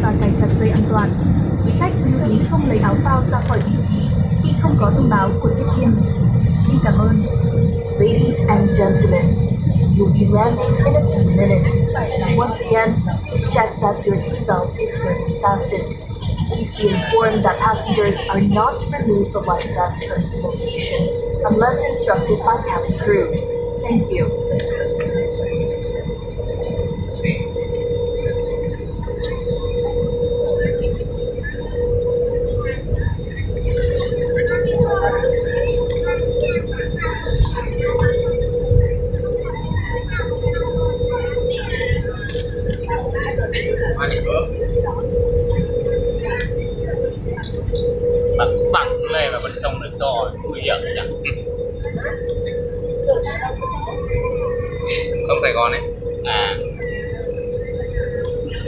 và cài chặt dây an toàn. Quý khách lưu ý không lấy áo phao ra khỏi vị trí khi không có thông báo của tiếp viên. Xin cảm ơn. Ladies and gentlemen, you'll be landing in a few minutes. Once again, please check that your seatbelt is firmly fastened. Please be informed that passengers are not to remove the life vest from its location unless instructed by cabin crew. Thank you. Bắn phẳng lên và bắn sông nước to nguy hiểm nhỉ. Sông Sài Gòn ấy. À,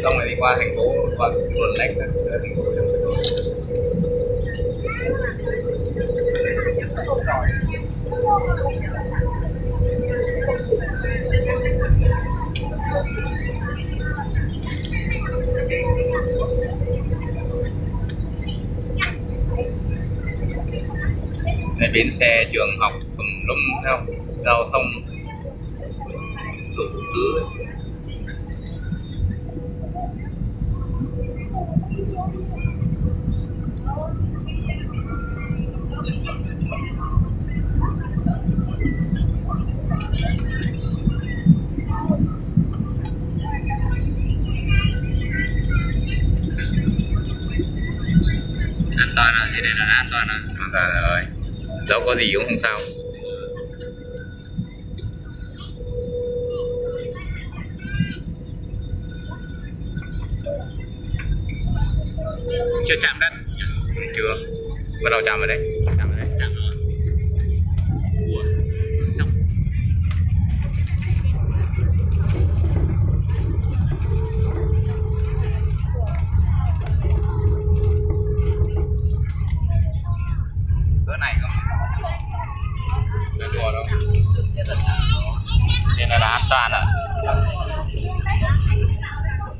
Sông này đi qua thành phố qua Quận Lách này. Đây bến xe trường học tùm lum theo giao thông đủ thứ. an toàn à? Thế này là an toàn à? An toàn rồi. Đâu có gì cũng không sao. Chưa chạm đất. Chưa. Bắt đầu chạm vào đấy. Chạm vào đấy. Chạm rồi. Ủa, xong. Cỡ này không? Nó đùa đâu. Thế là an toàn à?